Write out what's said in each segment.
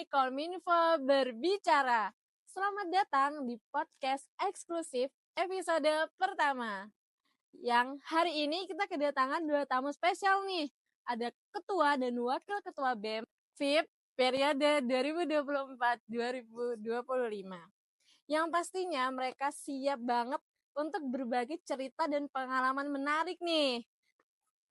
Kominfo Berbicara. Selamat datang di podcast eksklusif episode pertama. Yang hari ini kita kedatangan 2 tamu spesial nih. Ada Ketua dan Wakil Ketua BEM FIP periode 2024-2025. Yang pastinya mereka siap banget untuk berbagi cerita dan pengalaman menarik nih.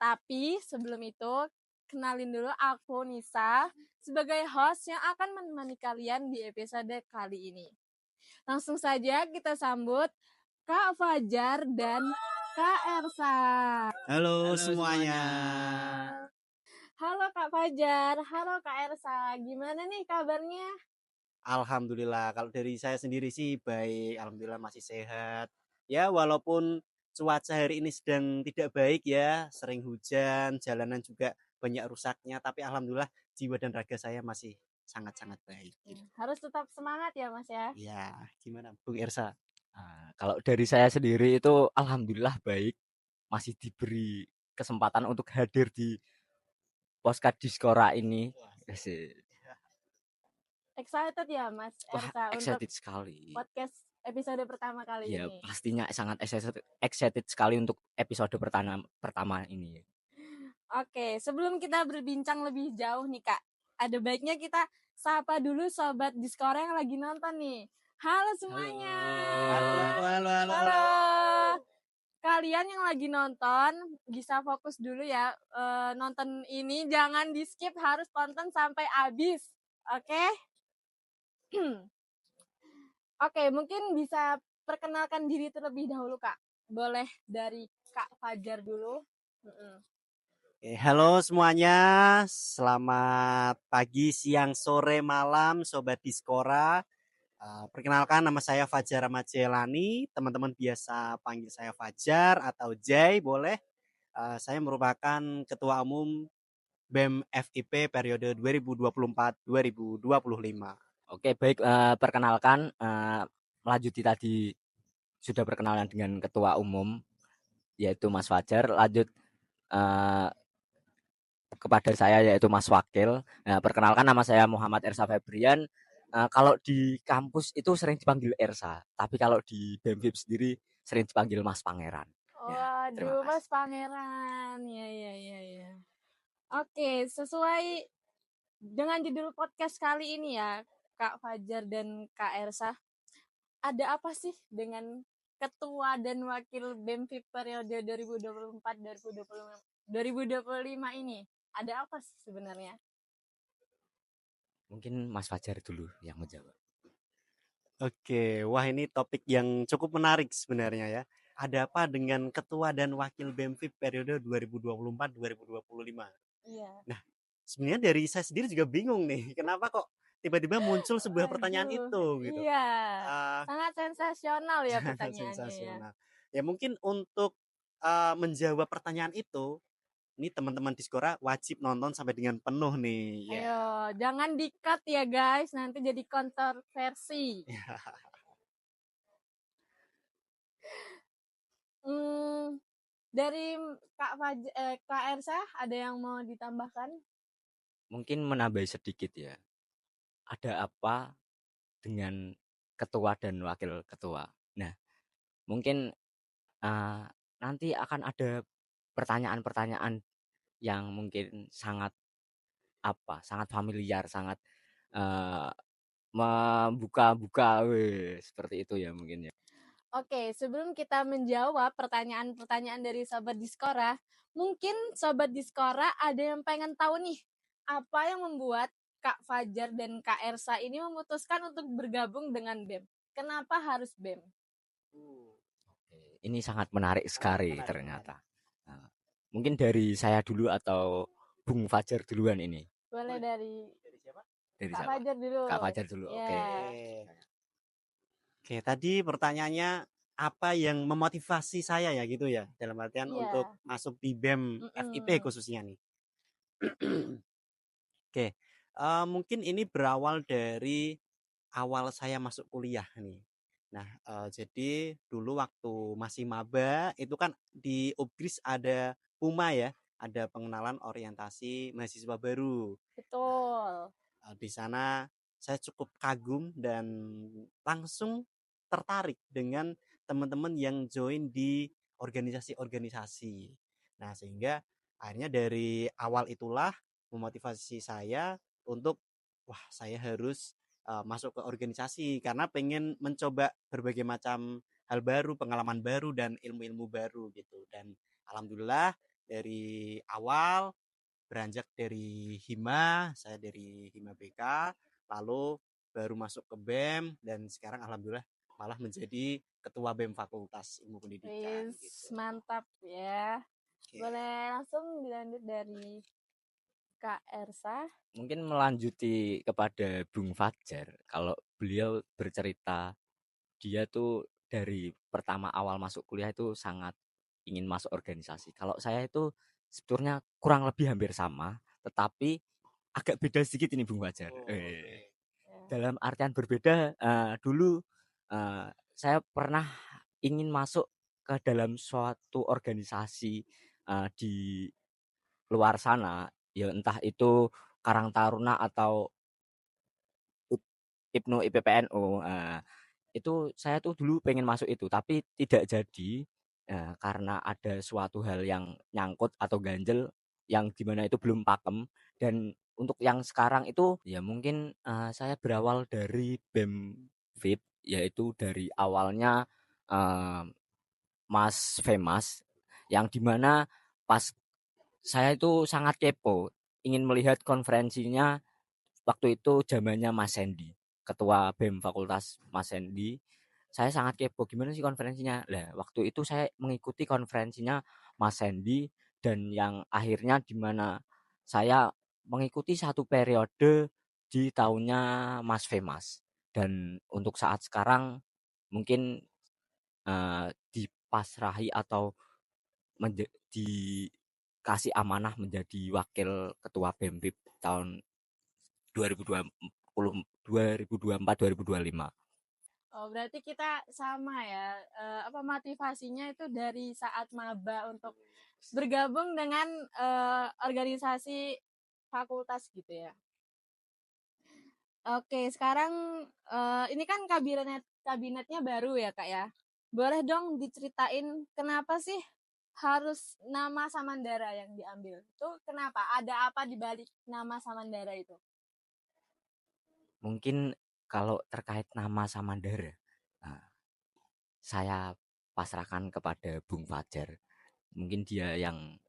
Tapi sebelum itu, kenalin dulu aku Nisa sebagai host yang akan menemani kalian di episode kali ini. Langsung saja kita sambut Kak Fajar dan Kak Ersa. Halo semuanya. Halo Kak Fajar, halo Kak Ersa. Gimana nih kabarnya? Alhamdulillah, kalau dari saya sendiri sih baik, alhamdulillah masih sehat. Ya walaupun cuaca hari ini sedang tidak baik ya, sering hujan, jalanan juga banyak rusaknya, tapi alhamdulillah jiwa dan raga saya masih sangat-sangat baik. Harus tetap semangat ya Mas ya. Ya, gimana Bung Ersa? Kalau dari saya sendiri itu alhamdulillah baik, masih diberi kesempatan untuk hadir di podcast Diskora ini. Excited ya Mas Ersa untuk Excited sekali. podcast episode pertama kali Ya, ini. pastinya sangat excited sekali untuk episode pertama ini. Oke, sebelum kita berbincang lebih jauh nih Kak, ada baiknya kita sapa dulu sobat Diskora yang lagi nonton nih. Halo semuanya. Halo. Kalian yang lagi nonton bisa fokus dulu ya, nonton ini jangan di skip, harus tonton sampai habis. Oke? Oke, mungkin bisa perkenalkan diri terlebih dahulu Kak. Boleh dari Kak Fajar dulu. Halo semuanya, selamat pagi, siang, sore, malam, Sobat Diskora. Perkenalkan nama saya Fajar Ahmad Jailani, teman-teman biasa panggil saya Fajar atau Jay boleh. Saya merupakan Ketua Umum BEM FIP periode 2024-2025. Oke, baik, perkenalkan, melanjuti tadi sudah perkenalan dengan Ketua Umum yaitu Mas Fajar, lanjut kepada saya yaitu Mas Wakil. Nah, perkenalkan nama saya Muhammad Ersa Febrian. Kalau di kampus itu sering dipanggil Ersa, tapi kalau di BEM FIP sendiri sering dipanggil Mas Pangeran. Waduh, Mas Pangeran. Ya. Oke, sesuai dengan judul podcast kali ini ya, Kak Fajar dan Kak Ersa. Ada apa sih dengan Ketua dan Wakil BEM FIP periode 2024-2025 ini? Ada apa sih sebenarnya? Mungkin Mas Fajar dulu yang menjawab. Oke, wah ini topik yang cukup menarik sebenarnya ya. Ada apa dengan Ketua dan Wakil BEM FIP periode 2024-2025? Iya. Nah, sebenarnya dari saya sendiri juga bingung nih, kenapa kok tiba-tiba muncul sebuah pertanyaan itu gitu. Iya, sangat sensasional ya pertanyaannya. Sensasional. Ya mungkin untuk menjawab pertanyaan itu, ini teman-teman Diskora wajib nonton sampai dengan penuh nih. Ayo, jangan di-cut ya guys, nanti jadi kontroversi. Dari Kak Ersa ada yang mau ditambahkan? Mungkin menambah sedikit ya. Ada apa dengan ketua dan wakil ketua? Nah, mungkin nanti akan ada pertanyaan-pertanyaan yang mungkin sangat familiar, sangat membuka-buka seperti itu ya mungkin ya. Oke, sebelum kita menjawab pertanyaan-pertanyaan dari Sobat Diskora, mungkin Sobat Diskora ada yang pengen tahu nih, apa yang membuat Kak Fajar dan Kak Ersa ini memutuskan untuk bergabung dengan BEM? Kenapa harus BEM? Ini sangat menarik sekali ternyata. Mungkin dari saya dulu atau Bung Fajar duluan ini? Boleh dari siapa? Dari Kak siapa? Fajar dulu. Kak Fajar dulu, oke. Oke, tadi pertanyaannya apa yang memotivasi saya ya gitu ya, dalam artian untuk masuk di BEM FIP khususnya nih. Oke, mungkin ini berawal dari awal saya masuk kuliah nih. Nah, jadi dulu waktu masih maba itu kan di UPGRIS ada PUMA ya, ada pengenalan orientasi mahasiswa baru. Betul. Di sana saya cukup kagum dan langsung tertarik dengan teman-teman yang join di organisasi-organisasi. Nah, sehingga akhirnya dari awal itulah memotivasi saya untuk wah, saya harus masuk ke organisasi karena pengen mencoba berbagai macam hal baru, pengalaman baru dan ilmu-ilmu baru gitu. Dan alhamdulillah dari awal beranjak dari Hima, saya dari Hima BK, lalu baru masuk ke BEM dan sekarang alhamdulillah malah menjadi ketua BEM Fakultas Ilmu Pendidikan gitu. Mantap ya. Oke. Boleh langsung dilanjut dari Kak Ersa. Mungkin melanjuti kepada Bung Fajar, kalau beliau bercerita dia tuh dari pertama awal masuk kuliah itu sangat ingin masuk organisasi. Kalau saya itu sebetulnya kurang lebih hampir sama, tetapi agak beda sedikit ini Bung Fajar. Oh, oke. Dalam artian berbeda, dulu saya pernah ingin masuk ke dalam suatu organisasi di luar sana, ya entah itu Karang Taruna atau IPNU IPPNU. Itu saya tuh dulu pengen masuk itu, tapi tidak jadi karena ada suatu hal yang nyangkut atau ganjel yang dimana itu belum pakem. Dan untuk yang sekarang itu ya mungkin saya berawal dari BEM VIP, yaitu dari awalnya eh, Mas Femas, yang dimana pas saya itu sangat kepo ingin melihat konferensinya. Waktu itu zamannya Mas Sandy, ketua BEM Fakultas Mas Sandy. Saya sangat kepo gimana sih konferensinya. Lah, waktu itu saya mengikuti konferensinya Mas Sandy, dan yang akhirnya di mana saya mengikuti satu periode di tahunnya Mas Femas. Dan untuk saat sekarang mungkin dipasrahi atau dikasih amanah menjadi wakil ketua BEM BIP tahun 2020 2024 2025. Oh, berarti kita sama ya. Apa motivasinya itu dari saat maba untuk bergabung dengan organisasi fakultas gitu ya. Oke, sekarang ini kan kabinetnya baru ya, Kak ya. Boleh dong diceritain kenapa sih harus nama Samandara yang diambil? Itu kenapa? Ada apa di balik nama Samandara itu? Mungkin kalau terkait nama Samandara, nah, saya pasrahkan kepada Bung Fajar. Mungkin dia yang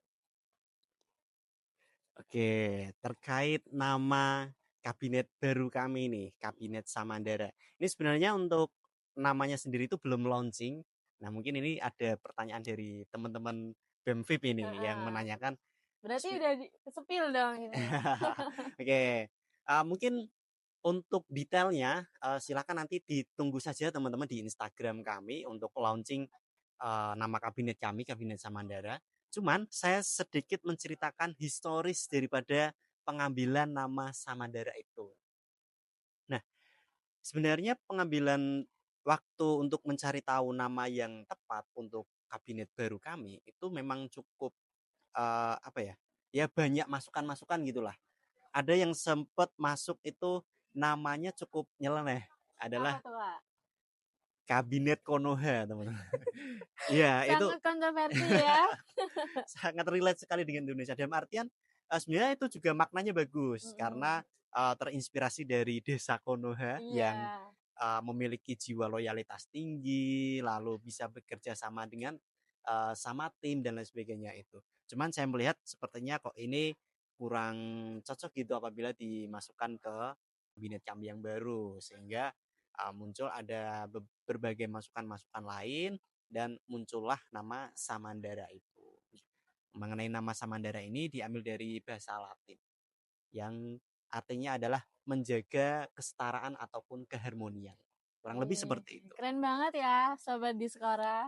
Oke, terkait nama kabinet baru kami nih, Kabinet Samandara. Ini sebenarnya untuk namanya sendiri itu belum launching. Nah, mungkin ini ada pertanyaan dari teman-teman BEM VIP ini yang Heeh. menanyakan. Berarti udah sepil dong ini. Oke, mungkin untuk detailnya silakan nanti ditunggu saja teman-teman di Instagram kami untuk launching nama kabinet kami, Kabinet Samandara. Cuman saya sedikit menceritakan historis daripada pengambilan nama Samandara itu. Nah, sebenarnya pengambilan waktu untuk mencari tahu nama yang tepat untuk kabinet baru kami itu memang cukup apa ya? Ya banyak masukan-masukan gitulah. Ada yang sempat masuk itu namanya cukup nyeleneh. Apa Adalah tuh, Kak? Kabinet Konoha, teman-teman. Iya, itu Sangat kontroversi ya. sangat relate sekali dengan Indonesia. Dalam artian sebenarnya itu juga maknanya bagus karena terinspirasi dari desa Konoha yang Iya. memiliki jiwa loyalitas tinggi, lalu bisa bekerja sama dengan sama tim dan lain sebagainya itu. Cuman saya melihat sepertinya kok ini kurang cocok gitu apabila dimasukkan ke kabinet kami yang baru sehingga muncul ada berbagai masukan-masukan lain dan muncullah nama Samandara itu. Mengenai nama Samandara ini diambil dari bahasa Latin yang artinya adalah menjaga kesetaraan ataupun keharmonian. Kurang lebih Wih, seperti itu. keren banget ya Sobat Diskora.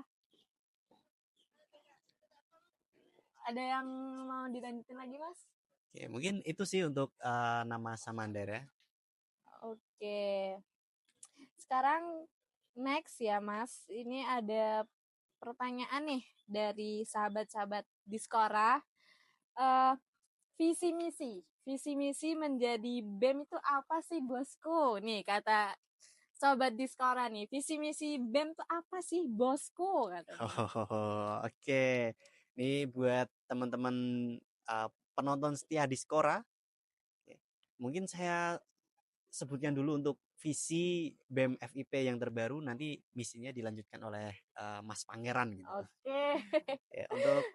Ada yang mau dilanjutin lagi, Mas? Oke, mungkin itu sih untuk nama Samandara. Oke. Sekarang next ya, Mas. Ini ada pertanyaan nih dari sahabat-sahabat Diskora. Eh, visi misi visi misi menjadi BEM itu apa sih bosku? Nih kata Sobat Diskora nih, visi misi BEM itu apa sih bosku katanya. Oke. Ini buat teman-teman penonton setia Diskora. Mungkin saya sebutkan dulu untuk visi BEM FIP yang terbaru, nanti misinya dilanjutkan oleh Mas Pangeran gitu. Oke. Ya, untuk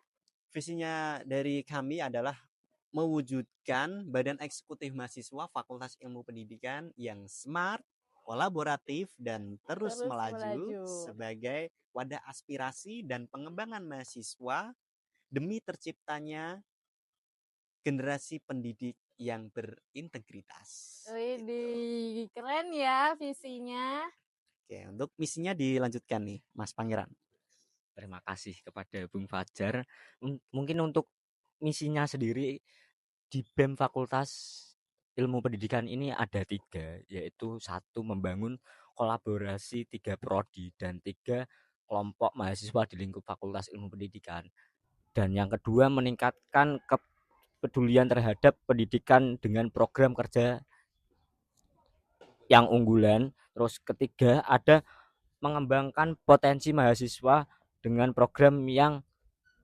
visinya dari kami adalah mewujudkan Badan Eksekutif Mahasiswa Fakultas Ilmu Pendidikan yang smart, kolaboratif, dan terus melaju sebagai wadah aspirasi dan pengembangan mahasiswa demi terciptanya generasi pendidik yang berintegritas. Widih, keren ya visinya. Oke, untuk misinya dilanjutkan nih, Mas Pangeran. Terima kasih kepada Bung Fajar. Mungkin untuk misinya sendiri di BEM Fakultas Ilmu Pendidikan ini ada 3, yaitu 1 membangun kolaborasi 3 prodi dan 3 kelompok mahasiswa di lingkup Fakultas Ilmu Pendidikan. Dan yang kedua meningkatkan kepedulian terhadap pendidikan dengan program kerja yang unggulan. Terus ketiga ada mengembangkan potensi mahasiswa dengan program yang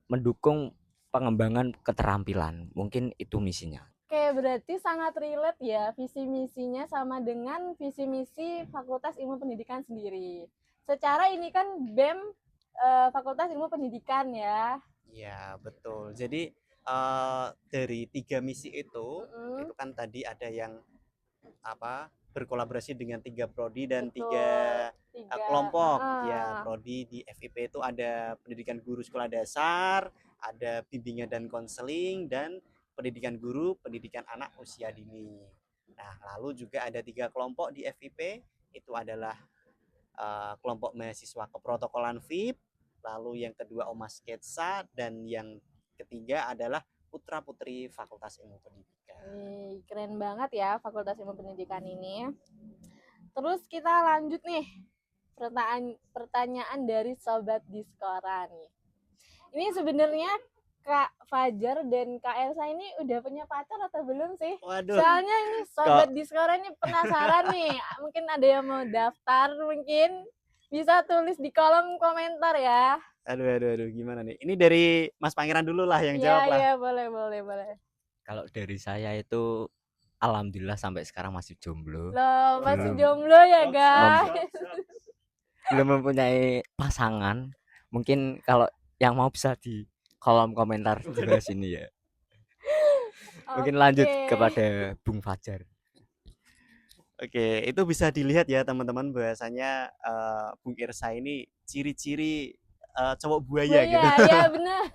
mendukung pengembangan keterampilan. Mungkin itu misinya. Oke, berarti sangat relate ya visi misinya sama dengan visi misi Fakultas Ilmu Pendidikan sendiri. Secara ini kan BEM Fakultas Ilmu Pendidikan ya. Iya, betul. Jadi dari 3 misi itu kan tadi ada yang berkolaborasi dengan 3 prodi dan 3 kelompok. Ya, prodi di FIP itu ada pendidikan guru sekolah dasar, ada bimbingan dan konseling, dan pendidikan guru, pendidikan anak usia dini. Nah, lalu juga ada 3 kelompok di FIP, itu adalah kelompok mahasiswa keprotokolan VIP, lalu yang kedua Omas Sketsa, dan yang ketiga adalah putra putri Fakultas Ilmu Pendidikan. Keren banget ya Fakultas Ilmu Pendidikan ini. Terus kita lanjut nih, pertanyaan dari Sobat Diskora nih. Ini sebenarnya Kak Fajar dan Kak Elsa ini udah punya pacar atau belum sih? Waduh. Soalnya ini Sobat Diskora ini penasaran nih. Mungkin ada yang mau daftar, mungkin bisa tulis di kolom komentar ya. Aduh, gimana nih? Ini dari Mas Pangeran dulu lah yang jawab lah. Iya, boleh. Kalau dari saya itu alhamdulillah sampai sekarang masih jomblo. Loh, masih jomblo ya guys? Belum mempunyai pasangan. Mungkin kalau yang mau bisa di kolom komentar di bawah sini ya. Mungkin lanjut kepada Bung Fajar. Oke, itu bisa dilihat ya teman-teman, bahwasanya Bung Irsa ini ciri-ciri cowok buaya gitu. Iya, benar.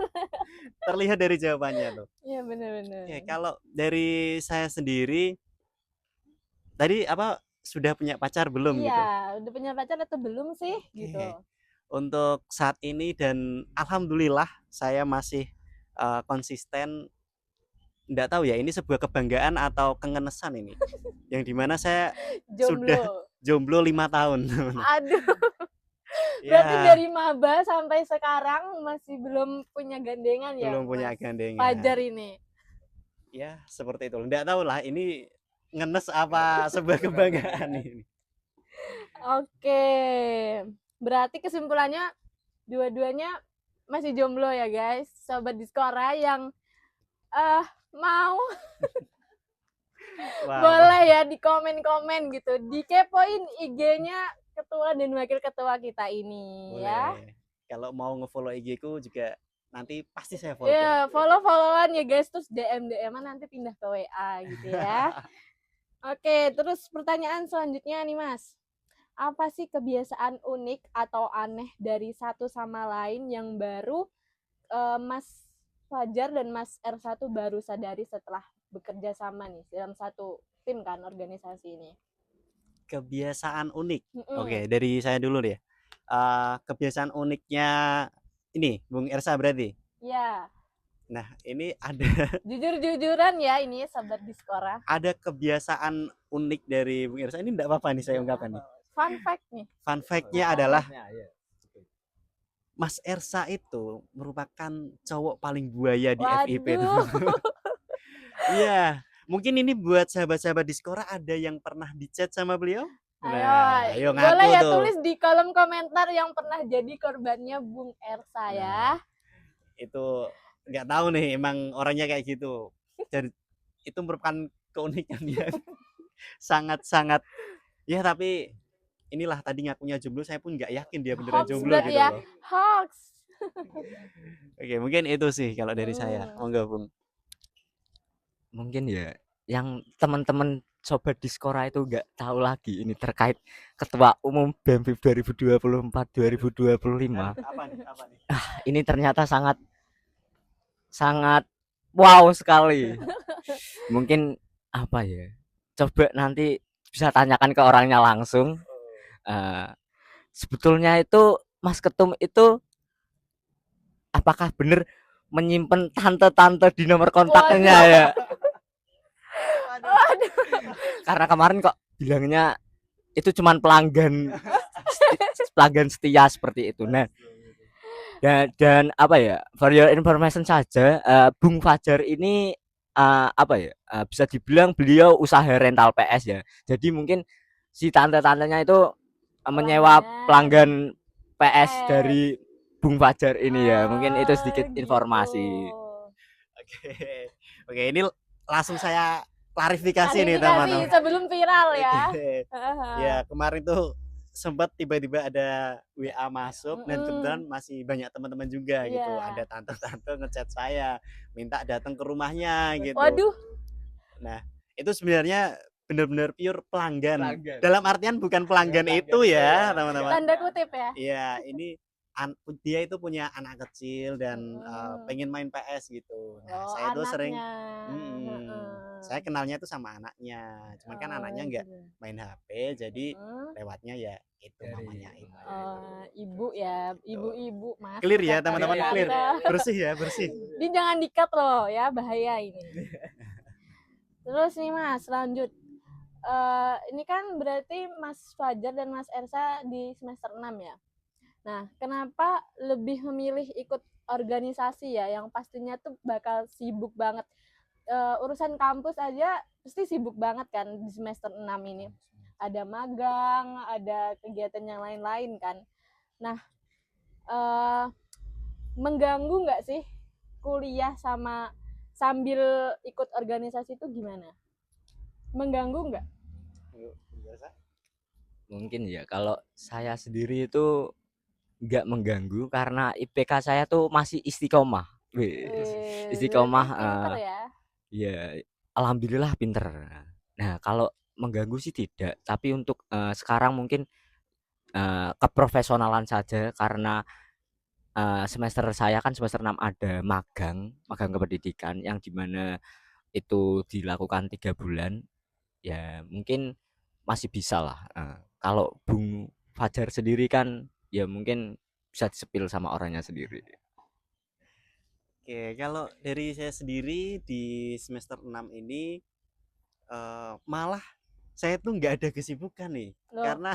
Terlihat dari jawabannya tuh. Iya, benar. Oke, kalau dari saya sendiri tadi sudah punya pacar belum gitu? Iya, udah punya pacar atau belum sih gitu. Untuk saat ini dan alhamdulillah saya masih konsisten. Nggak tahu ya, ini sebuah kebanggaan atau kengenesan ini. Yang dimana saya sudah jomblo 5 tahun. Aduh. Berarti dari maba sampai sekarang masih belum punya gandengan ya? Belum punya gandengan. Fajar ini. Ya, seperti itu. Nggak tahu lah ini ngenes apa sebuah kebanggaan ini. Oke. Berarti kesimpulannya dua-duanya masih jomblo ya guys. Sobat Diskora yang mau boleh ya di komen-komen gitu, dikepoin IG-nya ketua dan wakil ketua kita ini. Boleh. Ya. Kalau mau nge-follow IG ku juga nanti pasti saya follow. Iya, follow-followan ya guys, terus DM-an nanti pindah ke WA gitu ya. Oke, terus pertanyaan selanjutnya nih Mas. Apa sih kebiasaan unik atau aneh dari satu sama lain yang baru Mas Fajar dan Mas R1 baru sadari setelah bekerja sama nih dalam satu tim kan organisasi ini? Kebiasaan unik. Oke, dari saya dulu deh. Kebiasaan uniknya ini Bung Ersa berarti? Iya. Nah, ini ada jujur-jujuran ya ini Sobat Diskora. Ada kebiasaan unik dari Bung Ersa. Ini enggak apa-apa nih saya ungkapkan nih. Fun fact nih. Fun fact-nya adalah Mas Ersa itu merupakan cowok paling buaya di FIP itu. Iya, Mungkin ini buat sahabat-sahabat Diskora ada yang pernah di-chat sama beliau? Ayo, Nah, ayo ngaku boleh ya tuh. tulis di kolom komentar yang pernah jadi korbannya Bung Ersa ya. Itu nggak tahu nih emang orangnya kayak gitu. Dan itu merupakan keunikan yang sangat-sangat ya, tapi inilah tadi ngakunya jomblo, saya pun nggak yakin dia beneran Hoax jomblo berarti gitu ya, loh. hoax. Oke, mungkin itu sih kalau dari saya. Monggo, Bung. Mungkin ya yang teman-teman sobat Diskora itu nggak tahu lagi ini terkait Ketua Umum BEM 2024-2025. Apa nih? Ini ternyata sangat wow sekali. Mungkin apa ya? Coba nanti bisa tanyakan ke orangnya langsung. Sebetulnya itu Mas Ketum itu apakah benar menyimpan tante-tante di nomor kontaknya ya? Karena kemarin kok bilangnya itu cuman pelanggan setia seperti itu. Nah, dan apa ya, for your information saja, Bung Fajar ini apa ya, bisa dibilang beliau usaha rental PS ya. Jadi mungkin si tante-tantenya itu menyewa pelanggan PS dari Bung Fajar ini ya. Mungkin itu sedikit informasi. Oke, ini langsung saya klarifikasi nih teman-teman. Sebelum viral ya. Ya, kemarin tuh sempat tiba-tiba ada WA masuk dan kebetulan masih banyak teman-teman juga gitu. Ada tante-tante ngechat saya minta datang ke rumahnya gitu. Waduh. Nah, itu sebenarnya benar-benar pure pelanggan. Dalam artian bukan pelanggan itu ya, teman-teman. Tanda kutip ya. Iya, ini dia itu punya anak kecil dan pengen main PS gitu. Nah, saya tuh sering saya kenalnya tuh sama anaknya. Cuman kan anaknya nggak main HP, jadi lewatnya ya itu mamanya itu. Ibu ya, ibu-ibu Mas. Clear ya teman-teman, clear. Bersih ya, bersih. Ini jangan di-cut loh ya, bahaya ini. Terus nih Mas, lanjut. Ini kan berarti Mas Fajar dan Mas Ersa di semester 6 ya. Nah, kenapa lebih memilih ikut organisasi ya, yang pastinya tuh bakal sibuk banget. Urusan kampus aja pasti sibuk banget kan di semester 6 ini. Ada magang, ada kegiatan yang lain-lain kan. Nah, mengganggu nggak sih kuliah sama sambil ikut organisasi itu gimana? Mengganggu nggak? Mungkin ya kalau saya sendiri itu nggak mengganggu karena IPK saya tuh masih istiqomah. Istiqomah. Ya, alhamdulillah pinter. Nah, kalau mengganggu sih tidak, tapi untuk sekarang mungkin keprofesionalan saja karena semester saya kan semester 6 ada magang kependidikan yang dimana itu dilakukan 3 bulan. Ya, mungkin masih bisa lah. Kalau Bung Fajar sendiri kan ya mungkin bisa disepil sama orangnya sendiri. Oke, kalau dari saya sendiri di semester 6 ini malah saya tuh nggak ada kesibukan nih. Karena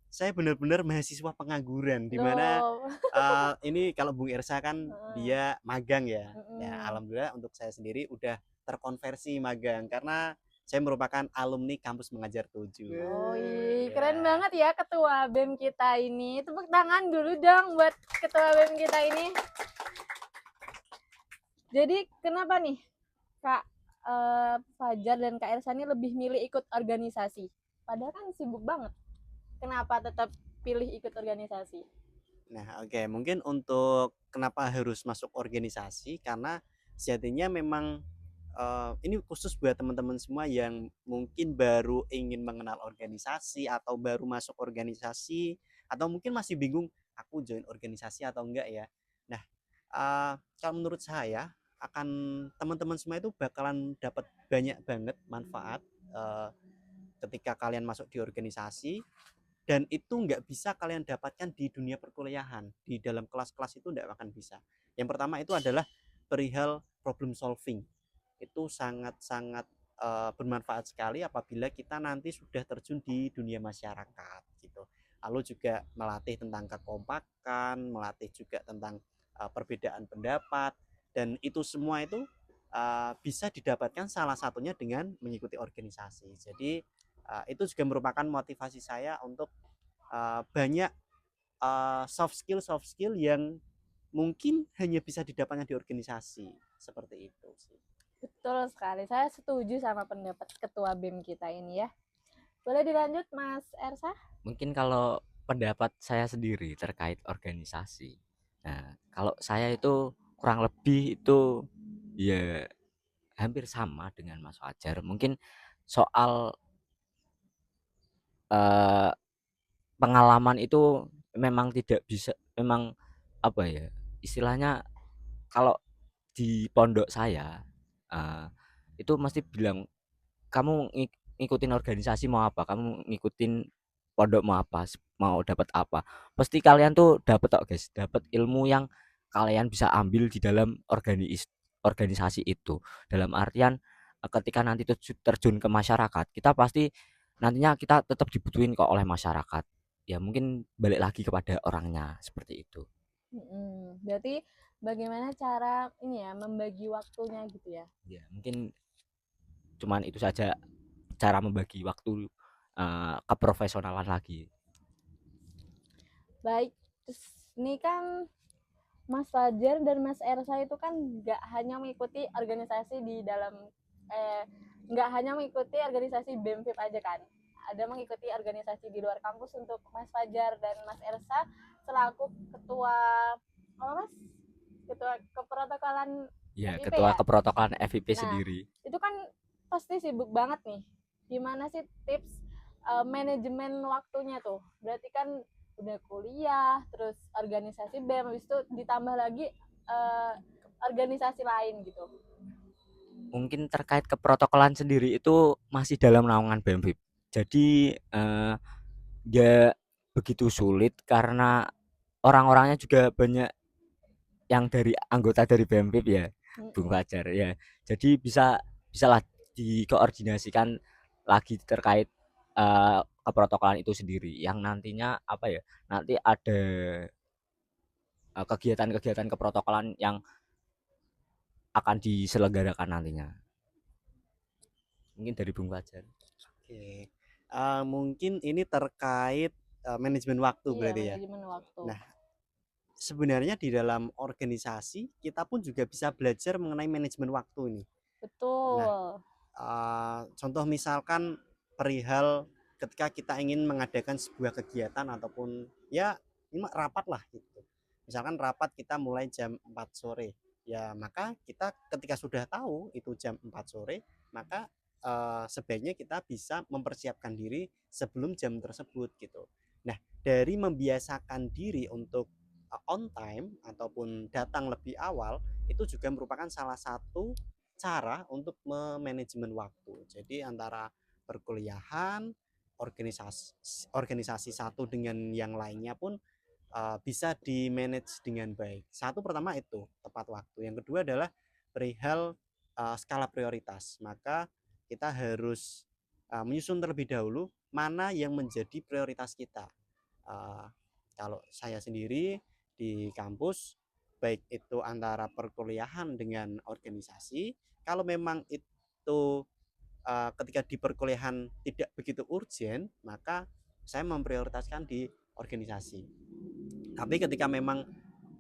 saya benar-benar mahasiswa pengangguran, di mana ini kalau Bung Ersa kan dia magang ya. Ya, alhamdulillah untuk saya sendiri udah terkonversi magang karena saya merupakan alumni kampus Mengajar 7. Keren banget ya ketua BEM kita ini. Tepuk tangan dulu dong buat ketua BEM kita ini. Jadi kenapa nih Kak Fajar dan Kak Ersa ini lebih milih ikut organisasi? Padahal kan sibuk banget. Kenapa tetap pilih ikut organisasi? Nah, oke, mungkin untuk kenapa harus masuk organisasi, karena sejatinya memang ini khusus buat teman-teman semua yang mungkin baru ingin mengenal organisasi atau baru masuk organisasi atau mungkin masih bingung aku join organisasi atau enggak ya. Nah, kalau menurut saya akan teman-teman semua itu bakalan dapat banyak banget manfaat ketika kalian masuk di organisasi, dan itu nggak bisa kalian dapatkan di dunia perkuliahan. Di dalam kelas-kelas itu nggak akan bisa. Yang pertama itu adalah perihal problem solving. Itu sangat-sangat bermanfaat sekali apabila kita nanti sudah terjun di dunia masyarakat gitu. Lalu juga melatih tentang kekompakan, melatih juga tentang perbedaan pendapat, dan itu semua itu bisa didapatkan salah satunya dengan mengikuti organisasi. Jadi itu juga merupakan motivasi saya untuk banyak soft skill yang mungkin hanya bisa didapatkan di organisasi seperti itu sih. Betul sekali. Saya setuju sama pendapat ketua BEM kita ini ya. Boleh dilanjut Mas Ersa? Mungkin kalau pendapat saya sendiri terkait organisasi. Nah, kalau saya itu kurang lebih itu ya hampir sama dengan Mas Fajar. Mungkin soal eh, pengalaman itu memang tidak bisa, memang apa ya, istilahnya kalau di pondok saya eh, itu mesti bilang kamu ngikutin organisasi mau apa, kamu ngikutin pondok mau apa, mau dapat apa, pasti kalian tuh dapat kok guys, dapat ilmu yang kalian bisa ambil di dalam organisasi itu. Dalam artian ketika nanti terjun ke masyarakat, kita pasti nantinya kita tetap dibutuhin kok oleh masyarakat. Ya mungkin balik lagi kepada orangnya seperti itu. Berarti bagaimana cara ini ya membagi waktunya gitu ya? Ya mungkin cuman itu saja cara membagi waktu keprofesionalan lagi. Baik, terus ini kan Mas Fajar dan Mas Ersa itu kan nggak hanya mengikuti organisasi di dalam nggak hanya mengikuti organisasi BEMFIP aja kan, ada mengikuti organisasi di luar kampus. Untuk Mas Fajar dan Mas Ersa selaku ketua apa Mas? Ketua keprotokolan Ya, FIP ketua ya. keprotokolan FIP Nah, sendiri. itu kan pasti sibuk banget nih. Gimana sih tips manajemen waktunya tuh? Berarti kan udah kuliah, terus organisasi BEM, habis itu ditambah lagi organisasi lain gitu. Mungkin terkait keprotokolan sendiri itu masih dalam naungan BEMFIP. Jadi ya begitu sulit karena orang-orangnya juga banyak yang dari anggota dari BEMFIP ya, Bung Fajar ya. Jadi bisalah dikoordinasikan lagi terkait keprotokolan itu sendiri yang nantinya apa ya, nanti ada kegiatan-kegiatan keprotokolan yang akan diselenggarakan nantinya. Mungkin dari Bung Fajar. Oke. Mungkin ini terkait manajemen waktu berarti ya. Manajemen waktu. Nah, sebenarnya di dalam organisasi kita pun juga bisa belajar mengenai manajemen waktu ini. Betul. Nah, contoh misalkan perihal ketika kita ingin mengadakan sebuah kegiatan ataupun ya ini rapat lah gitu. Misalkan rapat kita mulai jam 4 sore. Ya, maka kita ketika sudah tahu itu jam 4 sore, maka sebaiknya kita bisa mempersiapkan diri sebelum jam tersebut gitu. Nah, dari membiasakan diri untuk on time ataupun datang lebih awal itu juga merupakan salah satu cara untuk memanajemen waktu. Jadi antara perkuliahan, organisasi satu dengan yang lainnya pun bisa di manage dengan baik. Satu pertama itu tepat waktu. Yang kedua adalah perihal skala prioritas. Maka kita harus menyusun terlebih dahulu mana yang menjadi prioritas kita. Kalau saya sendiri di kampus, baik itu antara perkuliahan dengan organisasi, kalau memang itu ketika di perkuliahan tidak begitu urgent, maka saya memprioritaskan di organisasi. Tapi ketika memang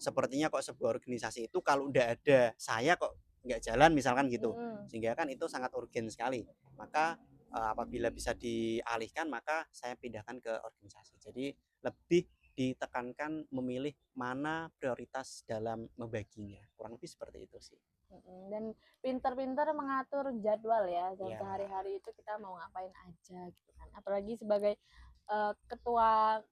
sepertinya kok sebuah organisasi itu kalau udah ada saya kok nggak jalan misalkan gitu, sehingga kan itu sangat urgen sekali, maka apabila bisa dialihkan maka saya pindahkan ke organisasi. Jadi lebih ditekankan memilih mana prioritas dalam membaginya, kurang lebih seperti itu sih. Dan pintar-pintar mengatur jadwal ya, dan sehari-hari itu kita mau ngapain aja gitu kan. Apalagi sebagai ketua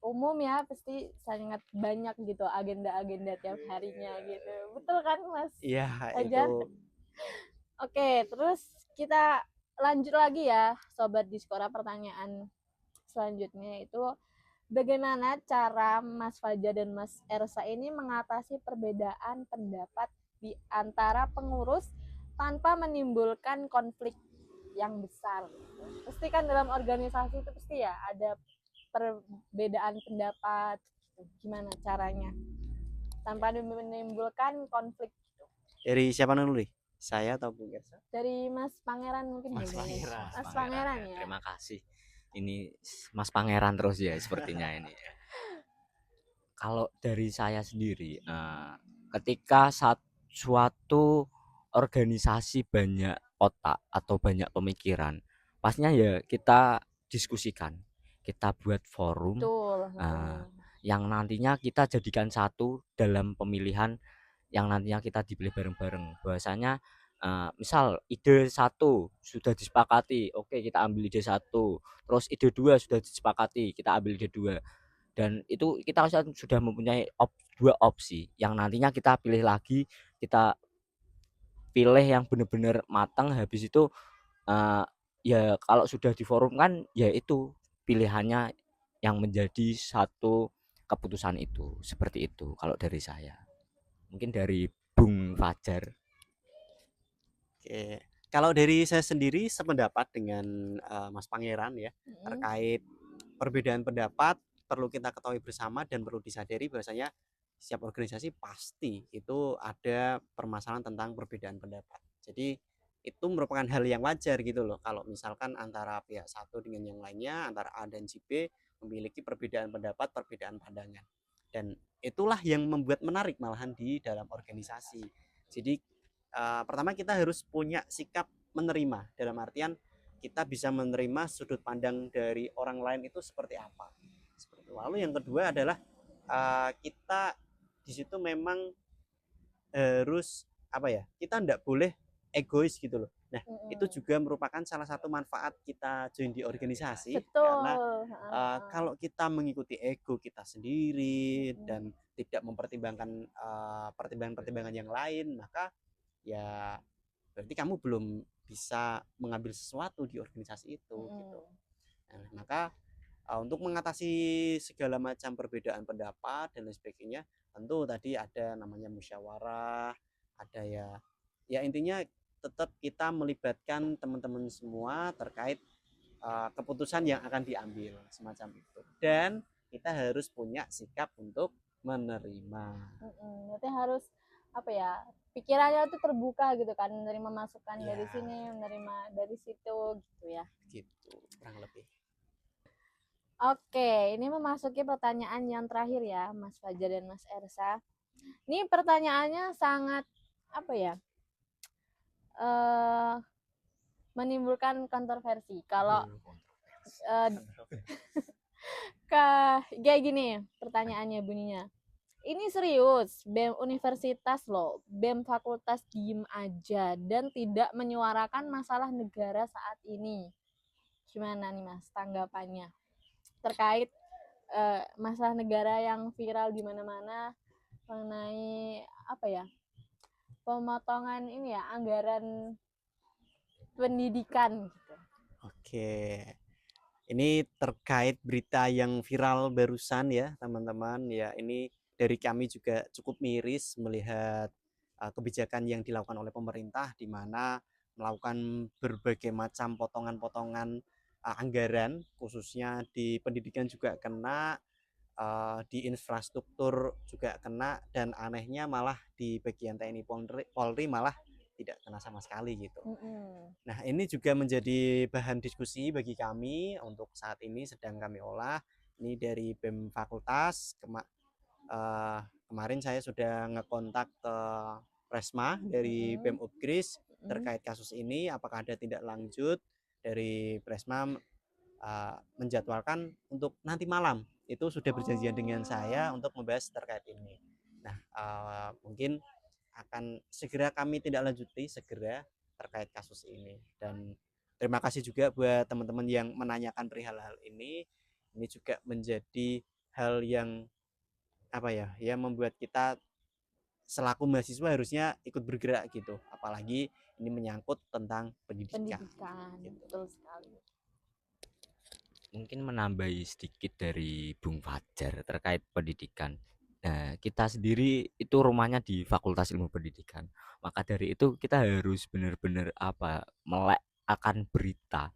umum ya, pasti sangat banyak gitu agenda-agenda tiap harinya gitu. Betul kan Mas? Iya, Fajar? itu. Oke, terus kita lanjut lagi ya Sobat Diskora. Pertanyaan selanjutnya itu, bagaimana cara Mas Fajar dan Mas Ersa ini mengatasi perbedaan pendapat di antara pengurus tanpa menimbulkan konflik yang besar? Pasti kan dalam organisasi itu pasti ya ada perbedaan pendapat. Gimana caranya tanpa menimbulkan konflik? Dari siapa dulu nih? Saya atau Bung Ersa? Dari Mas Pangeran mungkin Mas boleh. Pangeran. Mas Pangeran ya. Terima kasih. Ini Mas Pangeran terus ya sepertinya ini. Kalau dari saya sendiri, ketika suatu organisasi banyak otak atau banyak pemikiran, pastinya ya kita diskusikan, kita buat forum Betul. yang nantinya kita jadikan satu dalam pemilihan yang nantinya kita dipilih bareng-bareng. Bahwasanya misal ide satu sudah disepakati, oke kita ambil ide satu, terus ide dua sudah disepakati, kita ambil ide dua, dan itu kita sudah mempunyai dua opsi yang nantinya kita pilih lagi, kita pilih yang benar-benar matang. Habis itu ya kalau sudah di forum kan ya itu pilihannya yang menjadi satu keputusan itu, seperti itu kalau dari saya. Mungkin dari Bung Fajar. Oke. Kalau dari saya sendiri sependapat dengan Mas Pangeran ya, terkait perbedaan pendapat perlu kita ketahui bersama dan perlu disadari bahwasanya setiap organisasi pasti itu ada permasalahan tentang perbedaan pendapat. Jadi itu merupakan hal yang wajar gitu loh. Kalau misalkan antara pihak satu dengan yang lainnya, antara A dan si B memiliki perbedaan pendapat, perbedaan pandangan. Dan itulah yang membuat menarik malahan di dalam organisasi. Jadi pertama kita harus punya sikap menerima, dalam artian kita bisa menerima sudut pandang dari orang lain itu seperti apa. Lalu yang kedua adalah kita di situ memang harus apa ya? Kita tidak boleh egois gitu loh. Nah, itu juga merupakan salah satu manfaat kita join di organisasi. Betul. Karena kalau kita mengikuti ego kita sendiri dan tidak mempertimbangkan pertimbangan-pertimbangan yang lain, maka ya berarti kamu belum bisa mengambil sesuatu di organisasi itu gitu. Nah, maka untuk mengatasi segala macam perbedaan pendapat dan lain sebagainya, tentu tadi ada namanya musyawarah, ada ya intinya tetap kita melibatkan teman-teman semua terkait keputusan yang akan diambil semacam itu, dan kita harus punya sikap untuk menerima. Berarti harus apa ya, pikirannya tuh terbuka gitu kan, menerima masukan dari sini, menerima dari situ gitu ya. Gitu kurang lebih. Oke, ini memasuki pertanyaan yang terakhir ya, Mas Fajar dan Mas Ersa. Ini pertanyaannya sangat apa ya, menimbulkan kontroversi. Kalau kayak gini pertanyaannya bunyinya. Ini serius, BEM universitas loh, BEM fakultas diem aja dan tidak menyuarakan masalah negara saat ini. Gimana nih Mas tanggapannya terkait masalah negara yang viral di mana-mana mengenai apa ya, pemotongan ini ya, anggaran pendidikan gitu. Oke. Ini terkait berita yang viral barusan ya, teman-teman. Ya, ini dari kami juga cukup miris melihat kebijakan yang dilakukan oleh pemerintah, di mana melakukan berbagai macam potongan-potongan anggaran, khususnya di pendidikan juga kena, di infrastruktur juga kena, dan anehnya malah di bagian TNI Polri malah tidak kena sama sekali gitu. Nah, ini juga menjadi bahan diskusi bagi kami untuk saat ini sedang kami olah. Ini dari BEM Fakultas. Kemarin saya sudah ngekontak ke Presma dari BEM Upgris terkait kasus ini, apakah ada tindak lanjut. Dari Presma menjadwalkan untuk nanti malam itu sudah berjanjian dengan saya untuk membahas terkait ini. Nah, mungkin akan segera kami tindak lanjuti segera terkait kasus ini. Dan terima kasih juga buat teman-teman yang menanyakan perihal hal ini. Ini juga menjadi hal yang apa ya, yang membuat kita selaku mahasiswa harusnya ikut bergerak gitu. Apalagi ini menyangkut tentang pendidikan. Gitu. Betul sekali. Mungkin menambahi sedikit dari Bung Fajar terkait pendidikan. Nah, kita sendiri itu rumahnya di Fakultas Ilmu Pendidikan. Maka dari itu kita harus benar-benar melek akan berita,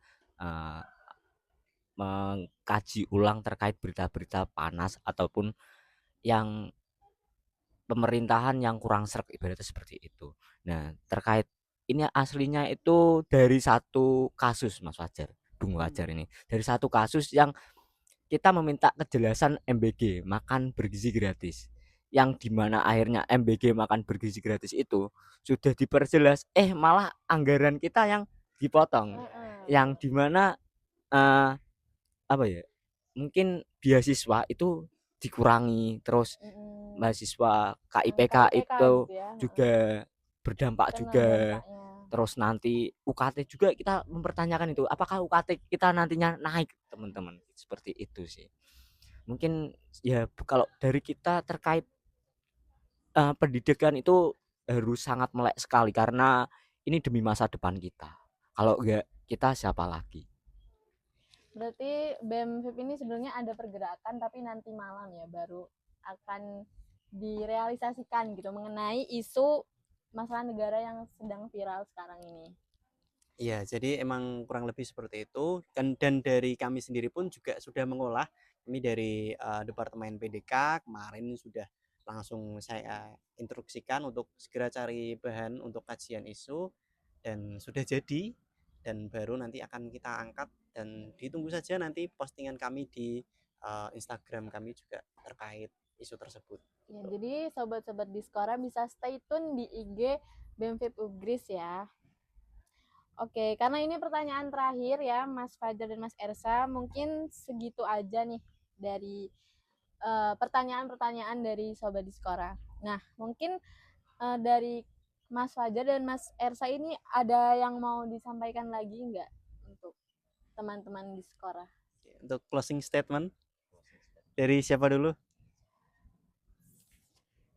mengkaji ulang terkait berita-berita panas ataupun yang pemerintahan yang kurang serap, ibaratnya seperti itu. Nah, terkait ini aslinya itu dari satu kasus Mas Fajar, Bung Fajar ini. Dari satu kasus yang kita meminta kejelasan MBG, makan bergizi gratis. Yang dimana akhirnya MBG makan bergizi gratis itu sudah diperjelas, malah anggaran kita yang dipotong. Yang dimana apa ya? Mungkin beasiswa itu dikurangi, terus mahasiswa KIPK itu gitu ya. juga berdampak Kena juga. dampaknya. Terus nanti UKT juga kita mempertanyakan itu, apakah UKT kita nantinya naik, teman-teman. Seperti itu sih. Mungkin ya kalau dari kita terkait pendidikan itu harus sangat melek sekali karena ini demi masa depan kita. Kalau enggak, kita siapa lagi? Berarti BEM-FIP ini sebenarnya ada pergerakan tapi nanti malam ya baru akan direalisasikan gitu mengenai isu masalah negara yang sedang viral sekarang ini. Iya, jadi emang kurang lebih seperti itu. Dan dari kami sendiri pun juga sudah mengolah. Kami dari Departemen PDK kemarin sudah langsung saya instruksikan untuk segera cari bahan untuk kajian isu dan sudah jadi dan baru nanti akan kita angkat dan ditunggu saja nanti postingan kami di Instagram kami juga terkait isu tersebut. Ya, jadi sobat-sobat Diskora bisa stay tune di IG BEM-FIP Ugris ya. Oke, karena ini pertanyaan terakhir ya Mas Fajar dan Mas Ersa, mungkin segitu aja nih dari pertanyaan-pertanyaan dari Sobat Diskora. Nah, mungkin dari Mas Fajar dan Mas Ersa ini ada yang mau disampaikan lagi nggak untuk teman-teman Diskora? Untuk closing statement dari siapa dulu?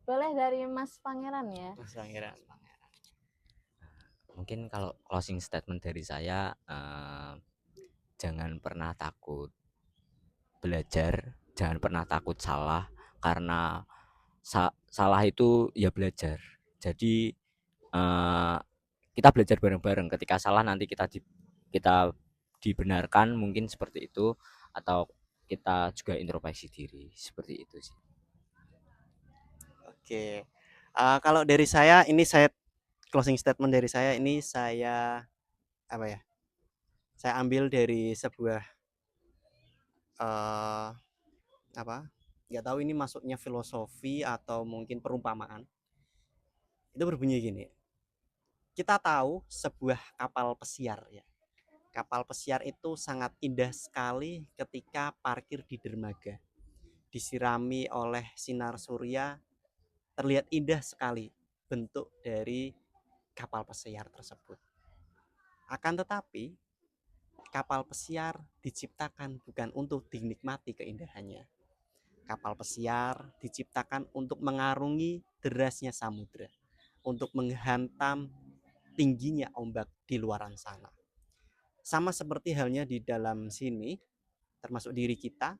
Boleh dari Mas Pangeran ya. Mas Pangeran. Mungkin kalau closing statement dari saya, jangan pernah takut belajar, jangan pernah takut salah, karena salah itu ya belajar. Jadi kita belajar bareng-bareng. Ketika salah nanti kita dibenarkan, mungkin seperti itu, atau kita juga introspeksi diri, seperti itu sih. Oke, kalau dari saya ini saya closing statement dari saya ini saya apa ya? Saya ambil dari sebuah apa? Nggak tahu ini masuknya filosofi atau mungkin perumpamaan. Itu berbunyi gini. Kita tahu sebuah kapal pesiar ya. Kapal pesiar itu sangat indah sekali ketika parkir di dermaga. Disirami oleh sinar surya, terlihat indah sekali bentuk dari kapal pesiar tersebut. Akan tetapi, kapal pesiar diciptakan bukan untuk dinikmati keindahannya. Kapal pesiar diciptakan untuk mengarungi derasnya samudra, untuk menghantam tingginya ombak di luaran sana. Sama seperti halnya di dalam sini, termasuk diri kita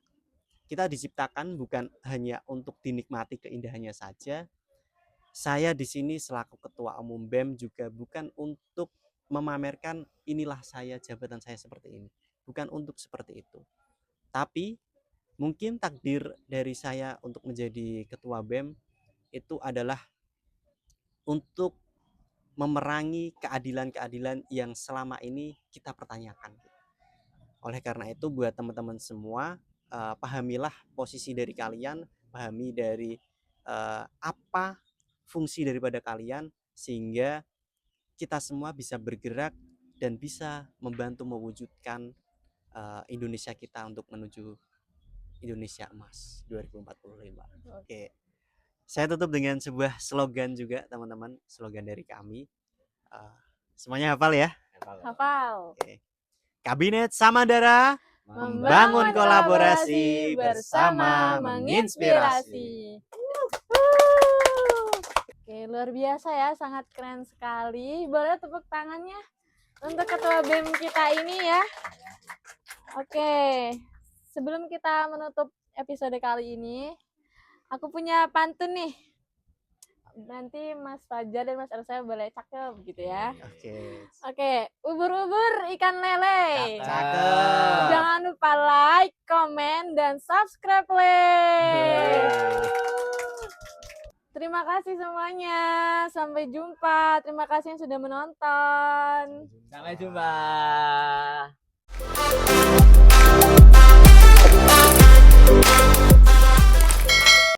diciptakan bukan hanya untuk dinikmati keindahannya saja. Saya di sini selaku ketua umum BEM juga bukan untuk memamerkan inilah saya, jabatan saya seperti ini. Bukan untuk seperti itu. Tapi mungkin takdir dari saya untuk menjadi ketua BEM itu adalah untuk memerangi keadilan-keadilan yang selama ini kita pertanyakan. Oleh karena itu buat teman-teman semua, pahamilah posisi dari kalian, pahami dari apa fungsi daripada kalian sehingga kita semua bisa bergerak dan bisa membantu mewujudkan Indonesia kita untuk menuju Indonesia Emas 2045. Oke. Saya tutup dengan sebuah slogan juga teman-teman, slogan dari kami. Semuanya hafal ya? Hafal. Oke. Kabinet Samandara membangun kolaborasi bersama menginspirasi. Oke, luar biasa ya, sangat keren sekali. Boleh tepuk tangannya untuk ketua BEM kita ini ya. Oke, sebelum kita menutup episode kali ini, aku punya pantun nih. Nanti Mas Fajar dan Mas Ersa boleh cakep gitu ya. Oke, ubur-ubur ikan lele. Cakep. Jangan lupa like, komen, dan subscribe. Terima Terima kasih semuanya. Sampai jumpa. Terima kasih yang sudah menonton. Sampai jumpa.